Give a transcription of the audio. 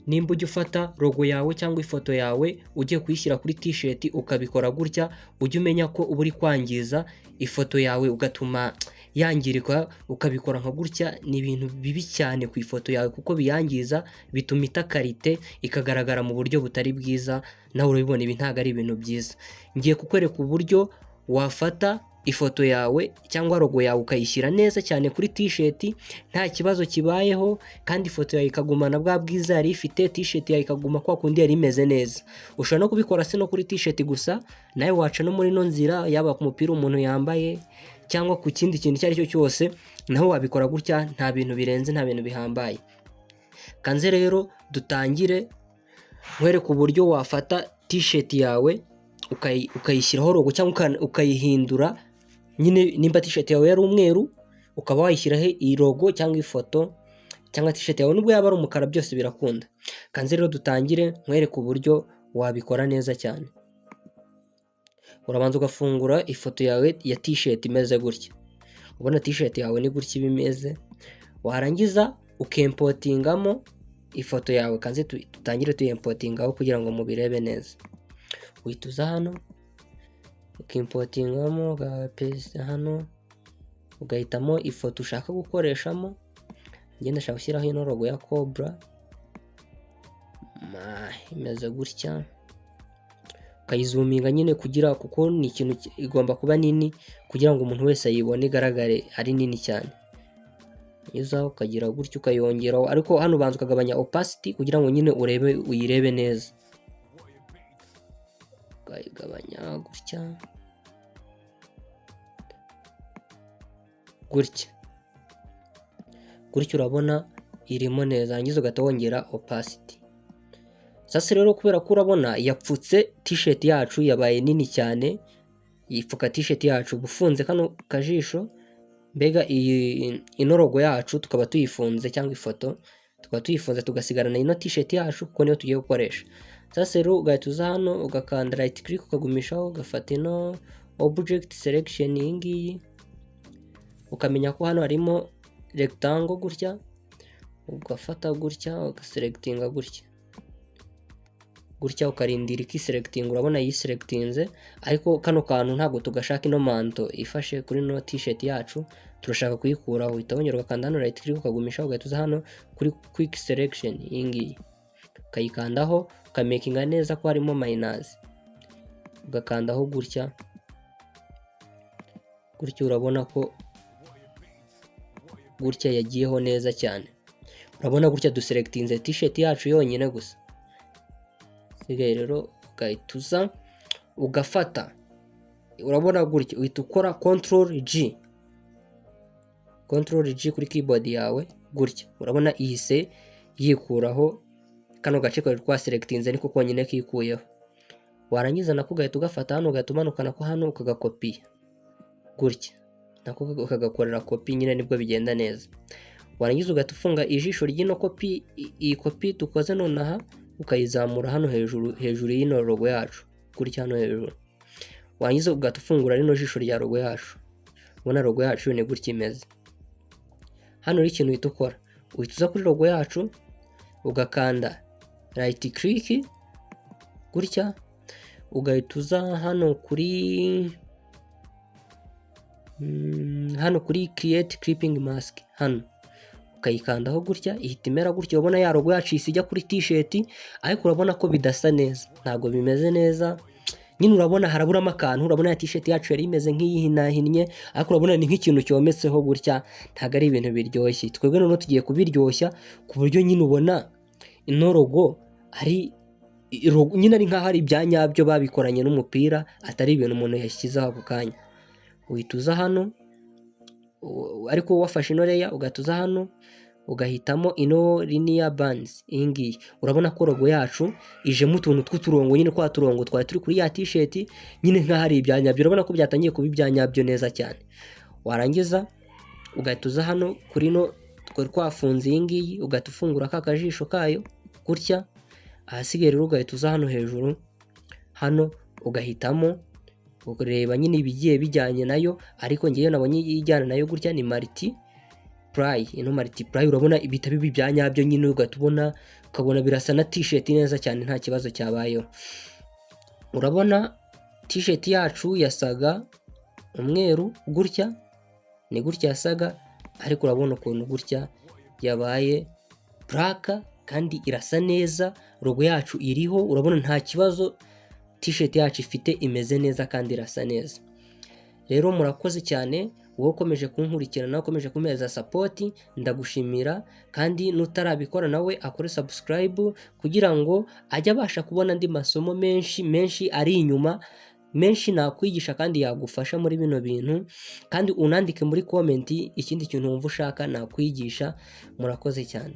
nimba ujya ufata logo yawe cyangwa ifoto yawe ugiye kuyishyira kuri t-shirt ukabikora gutya, ujye umenya ko uba uri kwangiza ifoto yawe ugatuma yangirika. Ukabikora nka gutya, ni ibintu bibi cyane ku ifoto yawe kuko biyangiza, bituma itakarite ikagaragara mu buryo butari bwiza. Nawe urabibona, ibi ntabwo ari ibintu byiza. Ngiye kukwereka uburyo wafata ifoto yawe cyangwa logo yawe ukayishyira neza cyane kuri t-shirt nta kibazo kibayeho, kandi ifoto yawe ikagumana bwa bwiza yari ifite, t-shirt yawe ikaguma kwa kundi yari imeze neza. Ushobora no kubikora se no kuri t-shirt gusa, nawe waca no muri no nzira, yaba ku mupira umuntu yambaye cyangwa ku kindi kintu icyo ari cyo cyose, naho wabikora gutya, nta bintu birenze, nta bintu bihambaye. Kanze rero dutangire nkwereka uburyo wafata t-shirt yawe ukayishyiraho logo cyangwa ukayihindura. Nyine nimba t-shirt yawe yari umweru, ukaba wayishyiraho iyi logo cyangwa ifoto, cyangwa t-shirt yawe nubwo yaba ari umukara, byose birakunda. Kanze rero dutangire nkwereka uburyo wabikora neza cyane. Urabanza ugafungura ifoto yawe ya t-shirt imeze gutya. Ubona t-shirt yawe ni gutya bimeze. Warangiza ukimportingamo ifoto yawe. Kanze dutangire tuyimportingaho kugira ngo mubirebe neza. Uhita hano ukimportingamo, ugapaste hano, ugahitamo ifoto ushaka gukoreshamo. Ngenda ndashaka gushyiraho ino logo ya Cobra imeze gutya. Ukayizuminga nyine kuko ni ikintu igomba kuba nini kugira ngo umuntu wese ayibone igaragare ari nini cyane. Uza ukagira gutya ukayongeraho, ariko hano ubanza ukagabanya opacity kugira ngo nyine uyirebe neza. Ukayigabanya gutya gutya, urabona irimo neza. Hanyuma ugahita wongera opacity. Sasa rero kubera ko urabona yapfutse t-shirt yacu, yabaye nini cyane, yipfuka t-shirt yacu. Gufunze kano kajisho, mbega ino logo yacu tukaba tuyifunze, cyangwa ifoto tukaba tuyifunze, tugasigarana ino t-shirt yacu kuko niyo tugiye gukoresha. Sasa rero ugahita uza hano ugakanda right click ukagumishaho, ugafata ino object selection iyi ngiyi, ukamenya ko hano harimo rectangle gutya, ugafata gutya ugaselectinga gutya ukarindira ikiselecting. Urabona yiselectinze, ariko kano kantu ntabwo tugashaka ino manto ifashe kuri no t-shirt yacu, turashaka kuyikuraho. Uhita wongera ugakanda hano right click ukagumishaho, ugahita uza hano kuri quick selection iyi ngiyi, ukayikandaho, ukamakinga neza ko harimo minus, ugakandaho gutya. Urabona ko gutya yagiyeho neza cyane. Urabona gutya duselectinze t-shirt yacu yonyine gusa. Sigaye rero ugahita uza ugafata, urabona gutya uhita ukora control G kuri keyboard yawe gutya. Urabona ihise yikuraho kano gace kari twa selectinze, niko konyine kikuyeho. Warangiza nako ugahita ugafata hano, ugahita umanuka nako hano ukagakopiya gutya, nako ukagakorera copy, nyine nibwo bigenda neza. Warangiza ugahita ufunga ijisho ry'ino copy, iyi copy dukoze nonaha, ukayizamura hano hejuru y'ino logo yacu gutya hano hejuru. Warangiza ugahita ufungura rino jisho rya logo yacu. Ubona logo yacu ni gutya imeze. Hano rero ikintu uhita ukora, uhita uza kuri logo yacu ugakanda right click gutya, ugahita uza hano kuri create clipping mask, hano ukayikandaho gutya, ihita imera gutya. Ubona ya logo yacu isijya kuri t-shirt, ariko urabona ko bidasa neza, ntago bimeze neza. Nyine urabona haraburamo akantu. Urabona ya t-shirt yacu yari imeze nk'iyihinahinnye, ariko urabona ni nk'ikintu cyometseho gutya, ntago ari ibintu biryoshye. Twebwe noneho tugiye kubiryoshya ku buryo nyine ubona ino logo nyine ari nk'aho ari ibyanyabyo babikoranye n'umupira, atari ibintu umuntu yashyizeho ako kanya. Uhita uza hano, ariko wafashe ino layer, ugahita uza hano ugahitamo ino linear bands iyi ngiyi. Urabona ko logo yacu ijemo utuntu tw'uturongo, nyine kwa turongo twari turi kuri ya t-shirt, nyine nk'aho ari ibyanyabyo. Urabona ko byatangiye kuba ibyanyabyo neza cyane. Warangiza ugahita uza hano kuri no twari twafunze iyi ngiyi, ugahita ufungura ka kajisho kayo gutya. Ahasigaye rero ugahita uza hano hejuru, hano ugahitamo ureba nyine ibigiye bijyanye nayo, ariko ngiye nabonye ijyana nayo gutya ni multi multiply urabona ibita bibi bya nyabyo nyine ukabona birasa na t-shirt neza cyane nta kibazo cyabayeho. Urabona t-shirt yacu yasaga umweru gutya, ni gutya yasaga, ariko urabona ukuntu gutya yabaye black kandi irasa neza, logo yacu iriho, urabona nta kibazo t-shirt yacu ifite, imeze neza kandi irasa neza. Rero murakoze cyane wowe ukomeje kunkurikirana, ukomeje kumeza support, ndagushimira, kandi nutarabikora nawe akore subscribe kugira ngo ajye abasha kubona andi masomo menshi ari inyuma, menshi nakwigisha kandi yagufasha muri bino bintu, kandi unandike muri comment ikindi kintu wumva ushaka nakwigisha. Murakoze cyane.